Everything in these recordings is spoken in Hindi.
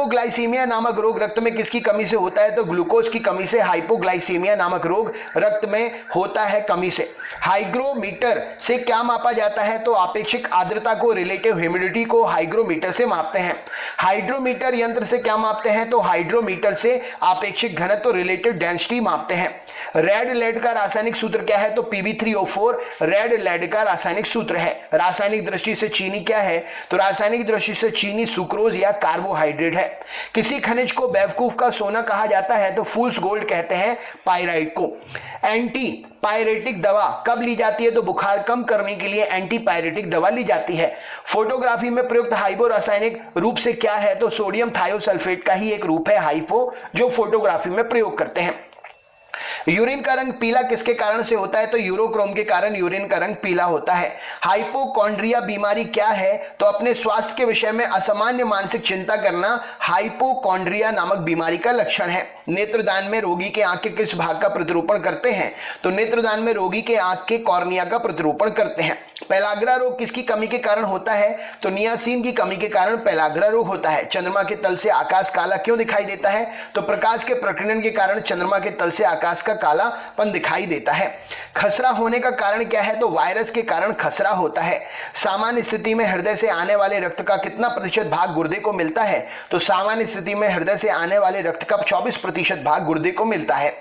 हाइपोग्लाइसीमिया नामक रोग रक्त में किसकी कमी से होता है? तो ग्लूकोज की कमी से हाइपोग्लाइसीमिया नामक रोग रक्त में होता है कमी से। हाइग्रोमीटर से क्या मापा जाता है? तो आपेक्षिक आर्द्रता को, रिलेटिव ह्यूमिडिटी को हाइग्रोमीटर से मापते हैं। हाइड्रोमीटर यंत्र से क्या मापते हैं? तो हाइड्रोमीटर से आपेक्षिक घनत्व, रिलेटिव डेंसिटी मापते हैं। रेड लेड का रासायनिक सूत्र क्या है? तो Pb3O4 रेड लेड का रासायनिक सूत्र है। रासायनिक दृष्टि से चीनी क्या है? तो रासायनिक दृष्टि से चीनी सुक्रोज या कार्बोहाइड्रेट है। किसी खनिज को बेवकूफ का सोना कहा जाता है? तो फूल्स गोल्ड कहते हैं पाइराइट को। एंटी पायरेटिक दवा कब ली जाती है? तो बुखार कम करने के लिए एंटी पायरेटिक दवा ली जाती है। फोटोग्राफी में प्रयुक्त हाइपो रासायनिक रूप से क्या है? तो सोडियम थायोसल्फेट का ही एक रूप है हाइपो, जो फोटोग्राफी में प्रयोग करते हैं। यूरिन का रंग पीला किसके कारण से होता है? तो यूरोक्रोम के कारण यूरिन का रंग पीला होता है। हाइपोकॉन्ड्रिया बीमारी क्या है? तो अपने स्वास्थ्य के विषय में असामान्य मानसिक चिंता करना हाइपोकॉन्ड्रिया नामक बीमारी का लक्षण है। नेत्रदान में रोगी के आंख के किस भाग का प्रतिरूपण करते हैं? तो नेत्रदान में रोगी के आंख के कॉर्निया का प्रतिरूपण करते हैं। पेलाग्रा रोग किसकी कमी के कारण होता है? तो नियासिन की कमी के कारण पेलाग्रा रोग होता है। चंद्रमा के तल से आकाश काला क्यों दिखाई देता है? तो प्रकाश के प्रकीर्णन के कारण चंद्रमा के तल से आकाश का कालापन दिखाई देता है। खसरा होने का कारण क्या है? तो वायरस के कारण खसरा होता है। सामान्य स्थिति में हृदय से आने वाले रक्त का कितना प्रतिशत भाग गुर्दे को मिलता है? तो सामान्य स्थिति में हृदय से आने वाले रक्त का 24% भाग गुर्दे को मिलता है।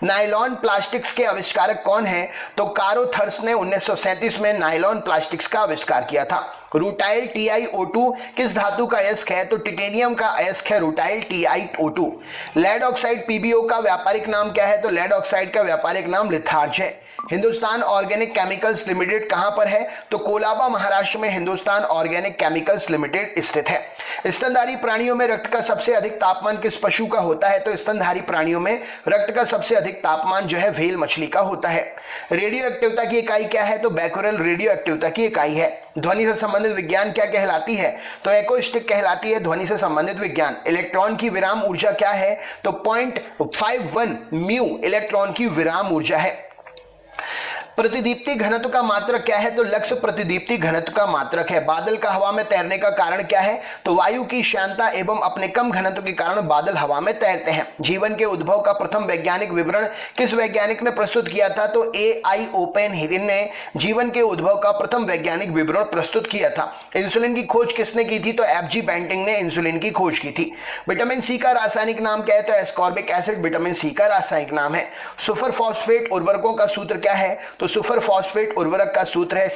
नायलॉन प्लास्टिक्स के आविष्कारक कौन है? तो कारोथर्स ने 1937 में नायलॉन प्लास्टिक्स का आविष्कार किया था। रूटाइल TiO2 किस धातु का अयस्क है? तो टिटेनियम का अयस्क है rutile TiO2। Lead oxide PbO का व्यापारिक नाम क्या है? तो लेड ऑक्साइड का व्यापारिक नाम लिथार्ज है। हिंदुस्तान ऑर्गेनिक केमिकल्स लिमिटेड कहां पर है? तो कोलाबा महाराष्ट्र में हिंदुस्तान ऑर्गेनिक केमिकल्स लिमिटेड स्थित है। स्तनधारी प्राणियों में रक्त का सबसे अधिक तापमान किस पशु का होता है? तो स्तनधारी प्राणियों में रक्त का सबसे अधिक तापमान जो है व्हेल मछली का होता है। रेडियो एक्टिवता की इकाई क्या है? तो बैक्यूरेल रेडियो एक्टिवता की इकाई है। ध्वनि से संबंधित विज्ञान क्या कहलाती है? तो एक्रोस्टिक कहलाती है ध्वनि से संबंधित विज्ञान। इलेक्ट्रॉन की विराम ऊर्जा क्या है? तो 0.51 म्यू इलेक्ट्रॉन की विराम ऊर्जा है। प्रतिदीप्ति घनत्व का मात्रक क्या है? तो लक्ष्य प्रतिदीप्ति घनत्व का मात्रक है। बादल का हवा में तैरने का कारण क्या है? तो वायु की श्यानता एवं अपने कम घनत्व के कारण बादल हवा में तैरते हैं। जीवन के उद्भव का प्रथम वैज्ञानिक विवरण किस वैज्ञानिक ने प्रस्तुत किया था? तो AI ओपेनहेयर ने जीवन के उद्भव का प्रथम वैज्ञानिक विवरण प्रस्तुत किया था। इंसुलिन की खोज किसने की थी? तो FG बेंटिंग ने इंसुलिन की खोज की थी। विटामिन सी का रासायनिक नाम क्या है? तो एस्कॉर्बिक एसिड विटामिन सी का रासायनिक नाम है। सुपर फॉस्फेट उर्वरकों का सूत्र क्या है? तो सुपर फॉस्फेट उर्वरक का सूत्र है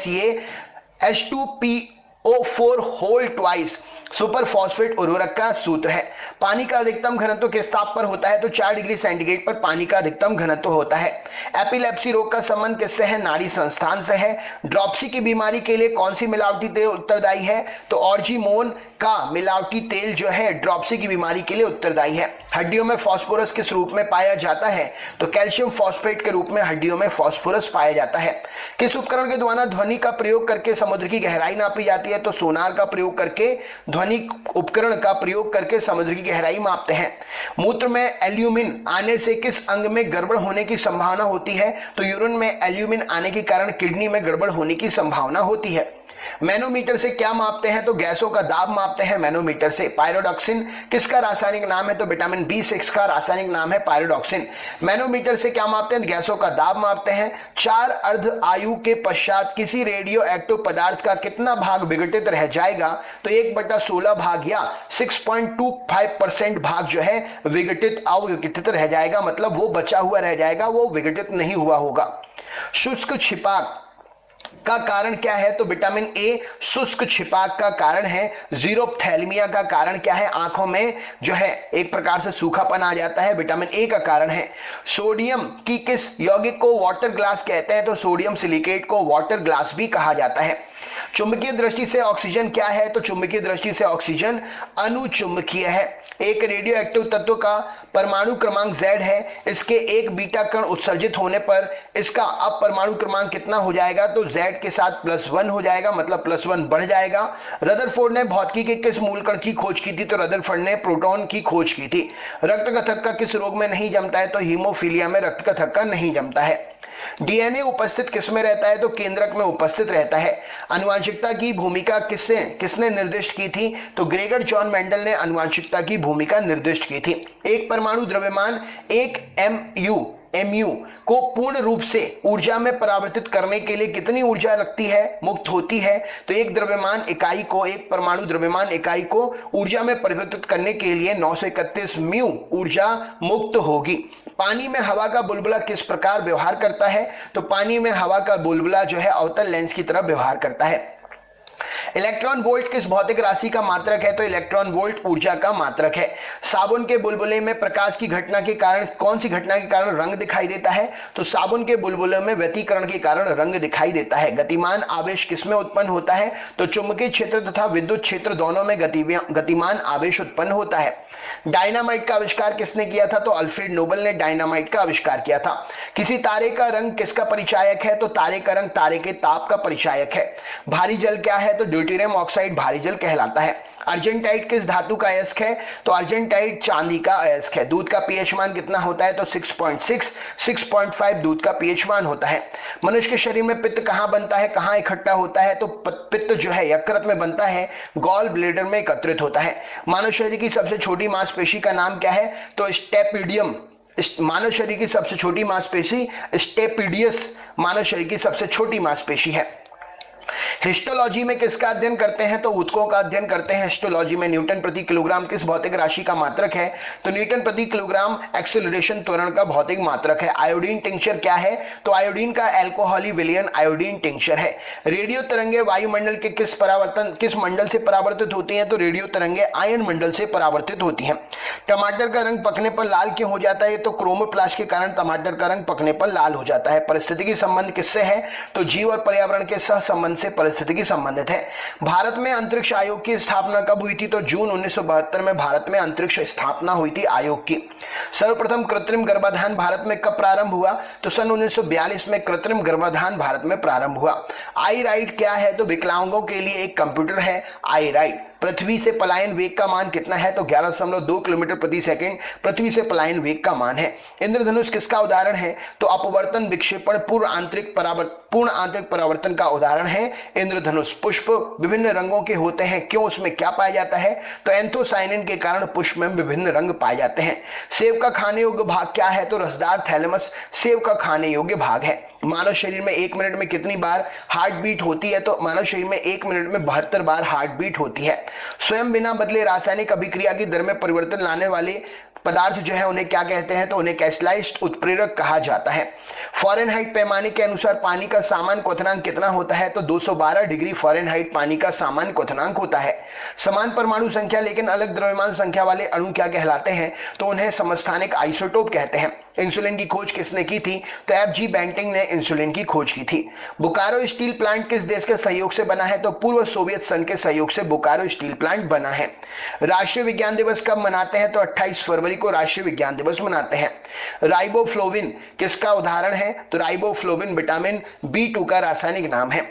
CaH2PO4 whole twice. Super phosphate उर्वरक का सूत्र है। पानी का अधिकतम घनत्व किस ताप पर होता है? तो 4 डिग्री सेंटीग्रेड पर पानी का अधिकतम घनत्व होता है। एपिलेप्सी रोग का संबंध किससे है? नाड़ी संस्थान से है। ड्रॉप्सी की बीमारी के लिए कौन सी मिलावटी तेल उत्तरदायी है? तो ऑर्जिमोन का मिलावटी तेल जो है ड्रॉप्सी की बीमारी के लिए उत्तरदायी है। हड्डियों में फास्फोरस किस रूप में पाया जाता है? तो कैल्शियम फॉस्फेट के रूप में हड्डियों में फास्फोरस पाया जाता है। किस उपकरण के द्वारा ध्वनि का प्रयोग करके समुद्र की गहराई नापी जाती है? तो सोनार का प्रयोग करके, ध्वनि उपकरण का प्रयोग करके समुद्र की गहराई मापते हैं। मूत्र में एल्यूमिन आने से किस अंग में गड़बड़ होने की संभावना होती है? तो यूरिन में एल्यूमिन आने के कारण किडनी में गड़बड़ होने की संभावना होती है। मैनोमीटर से क्या मापते हैं? तो गैसों का दाब मापते हैं मैनोमीटर से। पायरोडॉक्सिन किसका रासायनिक नाम है? तो विटामिन B6 का रासायनिक नाम है पायरोडॉक्सिन। मैनोमीटर से क्या मापते हैं? गैसों का दाब मापते हैं। 4 अर्ध आयु के पश्चात किसी रेडियो एक्टिव पदार्थ का कितना भाग विघटित रह जाएगा? तो 1/16 भाग या 6.25% भाग जो है विघटित अविघटित रह जाएगा, मतलब वो बचा हुआ रह जाएगा, वो विघटित नहीं हुआ होगा। शुष्क छिपाक का कारण क्या है? तो विटामिन ए शुष्क छिपाक का कारण है। जीरोप्थैल्मिया का कारण क्या है? आंखों में जो है एक प्रकार से सूखापन आ जाता है, विटामिन ए का कारण है। सोडियम की किस यौगिक को वाटर ग्लास कहते हैं? तो सोडियम सिलिकेट को वाटर ग्लास भी कहा जाता है। चुंबकीय दृष्टि से ऑक्सीजन क्या है? तो चुंबकीय दृष्टि से ऑक्सीजन अनुचुंबकीय है। एक रेडियो एक्टिव तत्व का परमाणु क्रमांक Z है। इसके एक बीटा कण उत्सर्जित होने पर इसका अब परमाणु क्रमांक कितना हो जाएगा? तो Z के साथ +1 हो जाएगा, मतलब +1 बढ़ जाएगा। रदरफोर्ड ने भौतिकी के किस मूल कण की खोज की थी? तो रदरफोर्ड ने प्रोटॉन की खोज की थी। रक्त का थक्का किस रोग में नहीं जमता है? तो हीमोफीलिया में रक्त का थक्का नहीं जमता है। डीएनए उपस्थित किसमें रहता है? तो केंद्रक में उपस्थित रहता है। आनुवंशिकता की भूमिका किसने निर्दिष्ट की थी? तो ग्रेगर जॉन मेंडल ने आनुवंशिकता की भूमिका निर्दिष्ट की थी। एक परमाणु द्रव्यमान 1 mu को पूर्ण रूप से ऊर्जा में परिवर्तित करने के लिए कितनी ऊर्जा रखती है, मुक्त होती है? तो एक परमाणु द्रव्यमान इकाई को ऊर्जा में परिवर्तित करने के लिए 931 म्यू ऊर्जा मुक्त होगी। पानी में हवा का बुलबुला किस प्रकार व्यवहार करता है? तो पानी में हवा का बुलबुला जो है अवतल लेंस की तरह व्यवहार करता है। इलेक्ट्रॉन वोल्ट किस भौतिक राशि का मात्रक है? तो इलेक्ट्रॉन वोल्ट ऊर्जा का मात्रक है। साबुन के बुलबुले में प्रकाश की घटना के कारण कौन सी घटना के कारण रंग दिखाई देता है? तो साबुन के बुलबुले में व्यतिकरण के कारण रंग दिखाई देता है। गतिमान आवेश किसमें उत्पन्न होता है? तो चुंबकीय क्षेत्र तथा विद्युत क्षेत्र दोनों में गतिमान आवेश उत्पन्न होता है। डायनामाइट का आविष्कार किसने किया था? तो अल्फ्रेड नोबल ने डायनामाइट का आविष्कार किया था। किसी तारे का रंग किसका परिचायक है? तो तारे का रंग तारे के ताप का परिचायक है। भारी जल क्या है? तो ड्यूटेरियम ऑक्साइड भारी जल कहलाता है। अर्जेंटाइट किस धातु का अयस्क है? तो अर्जेंटाइट चांदी का अयस्क है। दूध का पीएच मान कितना होता है? तो 6.6, 6.5 दूध का पीएच मान होता है। मनुष्य के शरीर में पित्त कहाँ बनता है, कहाँ इकट्ठा होता है? तो पित्त जो है यकृत में बनता है, गॉल ब्लेडर में एकत्रित होता है। मानव शरीर की सबसे छोटी मांसपेशी का नाम क्या है? तो स्टेपिडियम। मानव शरीर की सबसे छोटी मांसपेशी स्टेपिडियस मानव शरीर की सबसे छोटी मांसपेशी है। हिस्टोलॉजी में किसका अध्ययन करते हैं? तो ऊतकों का अध्ययन करते हैं। हिस्टोलॉजी में न्यूटन प्रति किलोग्राम किस भौतिक राशि का मात्रक है? तो न्यूटन प्रति किलोग्राम एक्सेलरेशन त्वरण का भौतिक मात्रक है। आयोडीन टिंक्चर क्या है? तो आयोडीन का अल्कोहली विलयन आयोडीन टिंक्चर है। रेडियो तरंगे वायुमंडल के किस मंडल से परावर्तित होती हैं? तो रेडियो तरंगे आयन मंडल से परावर्तित होती हैं। टमाटर का रंग पकने पर लाल क्यों हो जाता है? तो क्रोमोप्लास्ट के कारण टमाटर का रंग पकने पर लाल हो जाता है। परिस्थितिकी संबंध किससे है? तो जीव और पर्यावरण के सहसंबंध से परिस्थितिकी संबंधित है। भारत में अंतरिक्ष आयोग की स्थापना कब हुई थी? तो जून 1972 में भारत में अंतरिक्ष स्थापना हुई थी आयोग की। सर्वप्रथम कृत्रिम गर्भाधान भारत में कब प्रारंभ हुआ? तो सन 1942 में कृत्रिम गर्भाधान भारत में प्रारंभ हुआ। आई राइट क्या है? तो विकलांगों के लिए एक कंप्यूटर है आई राइट। पृथ्वी से पलायन वेग का मान कितना है? तो 11.2 किलोमीटर प्रति सेकंड पृथ्वी से पलायन वेग का मान है। इंद्रधनुष किसका उदाहरण है? तो अपवर्तन विक्षेपण पूर्ण आंतरिक परावर्तन का उदाहरण है इंद्रधनुष। पुष्प विभिन्न रंगों के होते हैं, क्यों? उसमें क्या पाया जाता है? तो एंथोसाइनिन के कारण पुष्प में विभिन्न रंग पाए जाते हैं। सेब का खाने योग्य भाग क्या है? तो रसदार थैलेमस सेब का खाने योग्य भाग है। मानव शरीर में 1 मिनट में कितनी बार हार्ट बीट होती है? तो मानव शरीर में 1 मिनट में 72 बार हार्ट बीट होती है। स्वयं बिना बदले रासायनिक अभिक्रिया की दर में परिवर्तन लाने वाले पदार्थ जो है उन्हें क्या कहते हैं? तो उन्हें कैटालिस्ट उत्प्रेरक कहा जाता है। फ़ारेनहाइट पैमाने के अनुसार पानी का सामान्य क्वथनांक कितना होता है? तो 212 डिग्री फ़ारेनहाइट पानी का सामान्य क्वथनांक होता है। समान परमाणु संख्या लेकिन अलग द्रव्यमान संख्या वाले अणु क्या कहलाते हैं? तो उन्हें समस्थानिक आइसोटोप कहते हैं। इंसुलिन की खोज किसने की थी? तो एफ.जी. बैंटिंग ने इंसुलिन की खोज की थी। बोकारो स्टील प्लांट किस देश के सहयोग से बना है? तो पूर्व सोवियत संघ के सहयोग से बोकारो स्टील प्लांट बना है। राष्ट्रीय विज्ञान दिवस कब मनाते हैं? तो 28 फरवरी को राष्ट्रीय विज्ञान दिवस मनाते हैं। राइबोफ्लोविन किसका उदाहरण है? तो राइबोफ्लोविन विटामिन B2 का रासायनिक नाम है।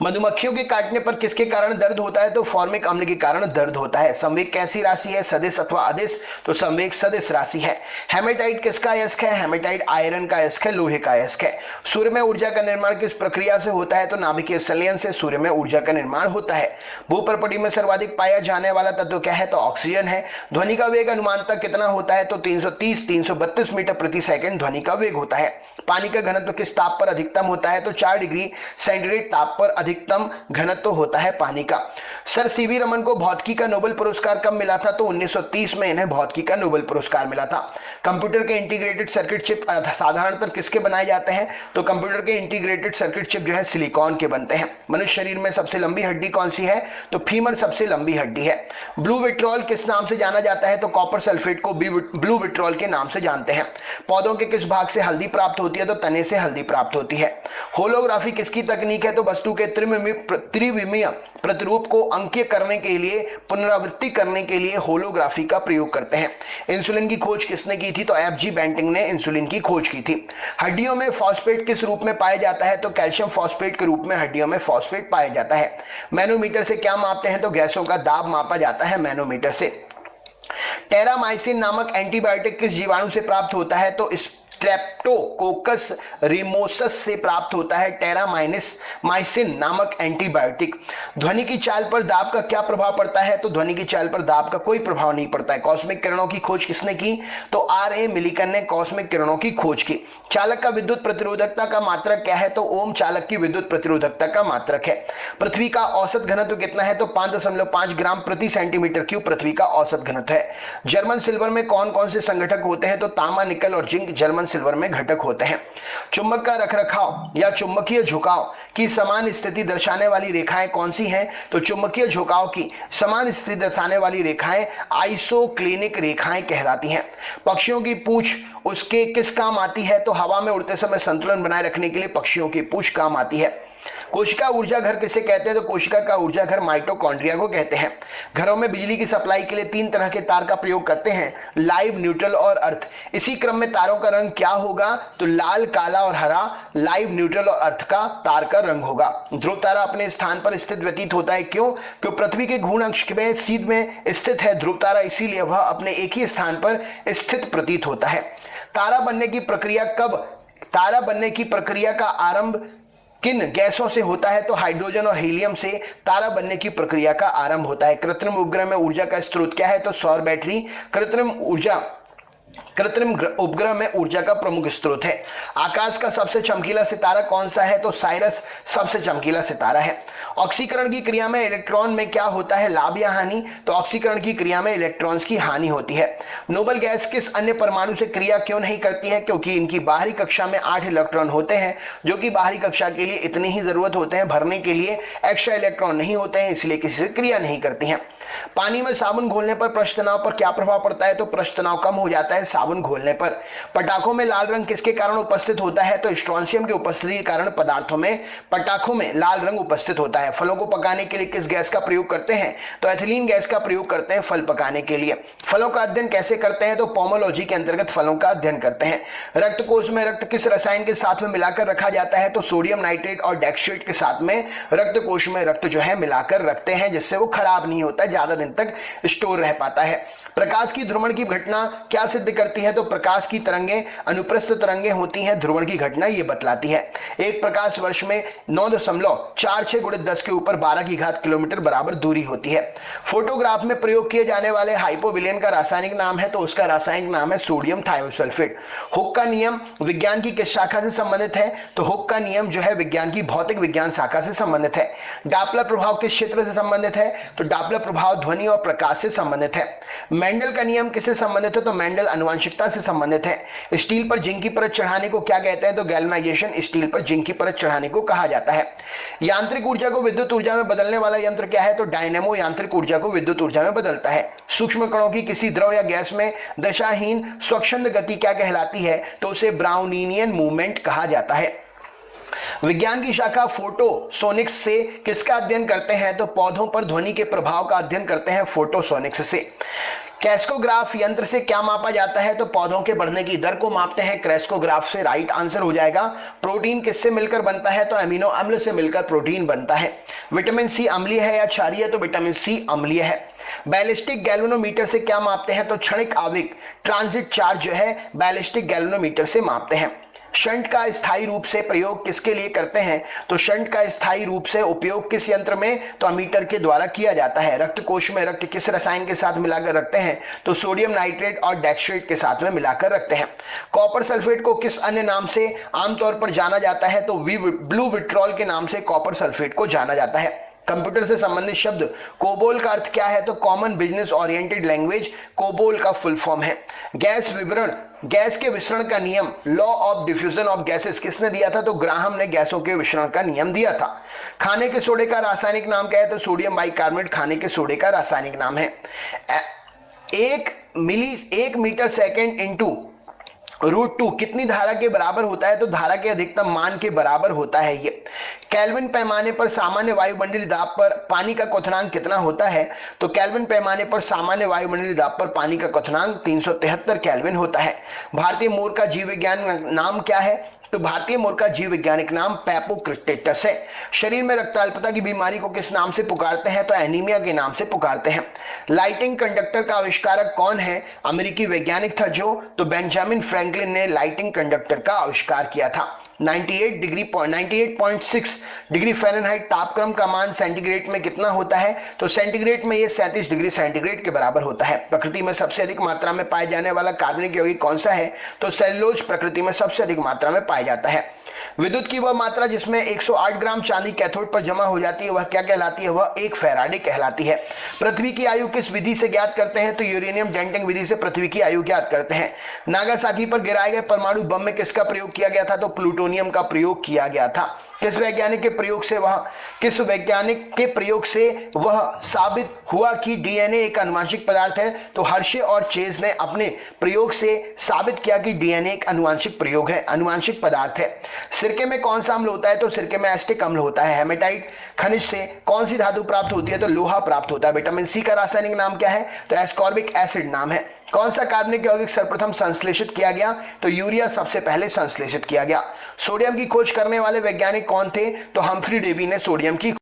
मधुमक्खियों के काटने पर किसके कारण दर्द होता है? तो फॉर्मिक अम्ल के कारण दर्द होता है। संवेग कैसी राशि है? सदिश अथवा अदिश? तो संवेग सदिश राशि है। हेमेटाइट किसका अयस्क है? हेमेटाइट आयरन का अयस्क है, लोहे का अयस्क है। सूर्य में ऊर्जा का निर्माण किस प्रक्रिया से होता है? तो नाभिकीय संलयन से सूर्य में ऊर्जा का निर्माण होता है। भूप्रपटी में सर्वाधिक पाया जाने वाला तत्व क्या है? तो ऑक्सीजन है। ध्वनि का वेग अनुमानतः कितना होता है? तो 330-332 मीटर प्रति सेकंड ध्वनि का वेग होता है। पानी का घनत्व किस ताप पर अधिकतम होता है? तो 4 डिग्री सेंटीग्रेड ताप पर अधिकतम घनत्व होता है पानी का। सर सीवी रमन को भौतिकी का नोबेल पुरस्कार कब मिला था? तो 1930 में इन्हें भौतिकी का नोबेल पुरस्कार मिला था। कंप्यूटर के इंटीग्रेटेड सर्किट चिप साधारणतः किसके बनाए जाते हैं? तो कंप्यूटर के इंटीग्रेटेड सर्किट चिप जो है सिलिकॉन के बनते हैं। मनुष्य शरीर में सबसे लंबी हड्डी कौन सी है? तो फीमर सबसे लंबी हड्डी है। ब्लू विट्रॉल किस नाम से जाना जाता है? तो कॉपर सल्फेट को ब्लू विट्रॉल के नाम से जानते हैं। पौधों के किस भाग से हल्दी प्राप्त होती है? तो तने से हल्दी प्राप्त होती है। होलोग्राफी किसकी तकनीक है? तो वस्तु के त्रिविमीय प्रतिरूप को अंकीय करने के लिए, पुनरावृत्ति करने के लिए होलोग्राफी का प्रयोग करते हैं। इंसुलिन की खोज किसने की थी? तो एफ.जी. बैंटिंग ने इंसुलिन की खोज की थी। हड्डियों में फॉस्फेट किस रूप में पाया जाता है? तो कैल्शियम फॉस्फेट के रूप में हड्डियों में फॉस्फेट पाया जाता है। मैनोमीटर से क्या मापते हैं? तो गैसों का दाब मापा जाता है मैनोमीटर से। टेरामाइसिन नामक एंटीबायोटिक किस जीवाणु से प्राप्त होता है? तो स्ट्रेप्टोकोकस रिमोसस से प्राप्त होता है टेरामाइसिन नामक एंटीबायोटिक। ध्वनि की चाल पर दाब का क्या प्रभाव पड़ता है? तो ध्वनि की चाल पर दाब का कोई प्रभाव नहीं पड़ता है। कॉस्मिक किरणों की खोज किसने की? तो आर.ए. मिलिकन ने कॉस्मिक किरणों की खोज की। चालक का विद्युत प्रतिरोधकता का मात्रक क्या है? तो ओम चालक की विद्युत प्रतिरोधकता का मात्रक है। पृथ्वी का औसत घनत्व कितना है? तो 5.5 ग्राम प्रति सेंटीमीटर क्यूब पृथ्वी का औसत घनत्व है। जर्मन सिल्वर में कौन कौन से संघटक होते हैं? तो तांबा, निकल और जिंक जर्मन सिल्वर में घटक होते हैं। चुंबक का रखरखाव या चुंबकीय झुकाव की समान स्थिति दर्शाने वाली रेखाएं कौन सी हैं? तो चुंबकीय झुकाव की समान स्थिति दर्शाने वाली रेखाएं आइसोक्लिनिक रेखाएं कहलाती हैं। पक्षियों की पूंछ उसके किस काम आती है? तो हवा में उड़ते समय संतुलन बनाए रखने के लिए पक्षियों की पूंछ काम आती है। कोशिका ऊर्जा घर किसे कहते हैं? तो कोशिका का ऊर्जा घर माइटोकॉन्ड्रिया को कहते हैं। घरों में बिजली की सप्लाई के लिए 3 तरह के तार का प्रयोग करते हैं, लाइव, न्यूट्रल और अर्थ। इसी क्रम में तारों का रंग क्या होगा? तो लाल, काला और हरा लाइव, न्यूट्रल और अर्थ का तार का रंग होगा। ध्रुव तारा अपने स्थान पर स्थित व्यतीत होता है, क्यों? क्योंकि पृथ्वी के घूर्ण अक्ष में सीध में स्थित है ध्रुव तारा, इसीलिए वह अपने एक ही स्थान पर स्थित प्रतीत होता है। तारा बनने की प्रक्रिया का आरंभ किन गैसों से होता है? तो हाइड्रोजन और हीलियम से तारा बनने की प्रक्रिया का आरंभ होता है। कृत्रिम उपग्रह में ऊर्जा का स्रोत क्या है? तो सौर बैटरी कृत्रिम उपग्रह में ऊर्जा का प्रमुख स्रोत है। आकाश का सबसे चमकीला सितारा कौन सा है? तो साइरस सबसे चमकीला सितारा है। ऑक्सीकरण की क्रिया में इलेक्ट्रॉन में क्या होता है, लाभ या हानि? तो ऑक्सीकरण की क्रिया में इलेक्ट्रॉन्स की हानि होती है। नोबल गैस किस अन्य परमाणु से क्रिया क्यों नहीं करती है? क्योंकि इनकी बाहरी कक्षा में 8 इलेक्ट्रॉन होते हैं, जो कि बाहरी कक्षा के लिए इतनी ही जरूरत होते हैं, भरने के लिए एक्स्ट्रा इलेक्ट्रॉन नहीं होते हैं, इसलिए किसी से क्रिया नहीं करती हैं। पानी में साबुन घोलने पर पृष्ठ तनाव पर क्या प्रभाव पड़ता है? तो पृष्ठ तनाव कम हो जाता है साबुन घोलने पर। पटाखों में लाल रंग किसके कारण उपस्थित होता है? तो स्ट्रोंशियम की उपस्थिति के कारण पटाखों में लाल रंग उपस्थित होता है। फलों को पकाने के लिए किस गैस का प्रयोग करते हैं? तो एथिलीन गैस का प्रयोग करते हैं फल पकाने के लिए। फलों का अध्ययन कैसे करते हैं? तो पोमोलॉजी के अंतर्गत फलों का अध्ययन करते हैं। रक्त कोश में रक्त किस रसायन के साथ में मिलाकर रखा जाता है? तो सोडियम नाइट्रेट और डेक्स्ट्रेट के साथ में रक्त कोश में रक्त जो है मिलाकर रखते हैं, जिससे वो खराब नहीं होता, ज्यादा दिन तक स्टोर रह पाता है। प्रकाश की ध्रुवण की घटना क्या सिद्ध करती है? तो प्रकाश की तरंगें अनुप्रस्थ तरंगें होती हैं, ध्रुवण की घटना ये बतलाती है। एक प्रकाश वर्ष में 9.46 × 10 के ऊपर 12 की घात किलोमीटर बराबर दूरी होती है। फोटोग्राफ में प्रयोग किए जाने वाले हाइपोविलेन का रासायनिक नाम है? तो उसका रासायनिक नाम है सोडियम थायोसल्फेट। हुक का नियम विज्ञान की किस शाखा से संबंधित है? तो हुक का नियम जो है विज्ञान की भौतिक विज्ञान शाखा से संबंधित है। डापलर प्रभाव किस क्षेत्र से संबंधित है? तो डापलर प्रभाव ध्वनि और प्रकाश से संबंधित है। मेंडल का नियम किससे संबंधित है? तो मेंडल आनुवंशिकता से संबंधित है। स्टील पर जिंक की परत चढ़ाने को क्या कहते हैं? तो गैल्वेनाइजेशन स्टील पर जिंक की परत चढ़ाने को कहा जाता है। यांत्रिक ऊर्जा को विद्युत ऊर्जा में बदलने वाला यंत्र क्या है? तो डायनेमो यांत्रिक ऊर्जा को विद्युत ऊर्जा में बदलता है। सूक्ष्म कणों की किसी द्रव या गैस में दशाहीन स्वच्छंद गति क्या कहलाती है? तो उसे ब्राउनिनियन मूवमेंट कहा जाता है। विज्ञान की शाखा फोटोसोनिक्स से किसका अध्ययन करते हैं? तो पौधों पर ध्वनि के प्रभाव का अध्ययन करते हैं फोटोसोनिक्स से। क्रेस्कोग्राफ यंत्र से क्या मापा जाता है? तो पौधों के बढ़ने की दर को मापते हैं क्रेस्कोग्राफ से। राइट आंसर हो जाएगा। प्रोटीन किससे मिलकर बनता है? तो अमीनो अम्ल से मिलकर प्रोटीन बनता है। विटामिन सी अम्लीय है या क्षारीय? तो विटामिन सी अम्लीय है। बैलिस्टिक गैल्वेनोमीटर से क्या मापते हैं? तो क्षणिक आवेग ट्रांजिट चार्ज जो है बैलिस्टिक गैल्वेनोमीटर से मापते हैं। शंट का स्थायी रूप से प्रयोग किसके लिए करते हैं? तो शंट का स्थायी रूप से उपयोग किस यंत्र में? तो अमीटर के द्वारा किया जाता है। रक्त कोश में रक्त किस रसायन के साथ मिलाकर रखते हैं? तो सोडियम नाइट्रेट और डेक्स्ट्रेट के साथ में मिलाकर रखते हैं। कॉपर सल्फेट को किस अन्य नाम से आमतौर पर जाना जाता है? तो ब्लू विट्रॉल के नाम से कॉपर सल्फेट को जाना जाता है। कंप्यूटर से संबंधित शब्द कोबोल का अर्थ क्या है? तो common business oriented language COBOL का फुल फॉर्म है। गैस के विसरण का नियम law of diffusion of gases किसने दिया था? तो ग्राहम ने गैसों के विसरण का नियम दिया था। खाने के सोडे का रासायनिक नाम क्या है? तो सोडियम बाइकार्बोनेट खाने के सोडे का रासायनिक नाम है। 1 मीटर सेकेंड इंटू √2 कितनी धारा के बराबर होता है? तो धारा के अधिकतम मान के बराबर होता है ये। केल्विन पैमाने पर सामान्य वायुमंडलीय दाब पर पानी का क्वथनांक कितना होता है? तो केल्विन पैमाने पर सामान्य वायुमंडलीय दाब पर पानी का क्वथनांक 373 केल्विन होता है। भारतीय मोर का जीव विज्ञान नाम क्या है? तो भारतीय मोर का जीव वैज्ञानिक नाम पैपोक्रिटेटस है। शरीर में रक्त अल्पता की बीमारी को किस नाम से पुकारते हैं? तो एनीमिया के नाम से पुकारते हैं। लाइटिंग कंडक्टर का आविष्कारक कौन है? अमेरिकी वैज्ञानिक था जो, तो बेंजामिन फ्रैंकलिन ने लाइटिंग कंडक्टर का आविष्कार किया था। 98.6 डिग्री फ़ारेनहाइट तापक्रम का मान सेंटीग्रेड में कितना होता है? तो सेंटीग्रेड में ये 37 डिग्री सेंटीग्रेड के बराबर होता है। प्रकृति में सबसे अधिक मात्रा में पाए जाने वाला कार्बनिक यौगिक कौन सा है? तो सेलुलोज प्रकृति में सबसे अधिक मात्रा में पाया जाता है। विद्युत की वह मात्रा जिसमें 108 ग्राम चांदी कैथोड पर जमा हो जाती है वह क्या कहलाती है? वह 1 फैराडे कहलाती है। पृथ्वी की आयु किस विधि से ज्ञात करते हैं? तो यूरेनियम डेंटिंग विधि से पृथ्वी की आयु ज्ञात करते हैं। नागासाकी पर गिराए गए परमाणु बम में किसका प्रयोग किया गया था? तो प्लूटोनियम का प्रयोग किया गया था। किस वैज्ञानिक के प्रयोग से वह साबित हुआ कि डीएनए एक आनुवंशिक पदार्थ है? तो हर्शे और चेज ने अपने प्रयोग से साबित किया कि डीएनए एक आनुवंशिक प्रयोग है, आनुवंशिक पदार्थ है। सिरके में कौन सा अम्ल होता है? तो सिरके में एसिटिक अम्ल होता है। हेमेटाइट खनिज से कौन सी धातु प्राप्त होती है? तो लोहा प्राप्त होता है। विटामिन सी का रासायनिक नाम क्या है? तो एस्कॉर्बिक एसिड नाम है। कौन सा कार्बनिक यौगिक सर्वप्रथम संश्लेषित किया गया? तो यूरिया सबसे पहले संश्लेषित किया गया। सोडियम की खोज करने वाले वैज्ञानिक कौन थे? तो हम्फ्री डेवी ने सोडियम की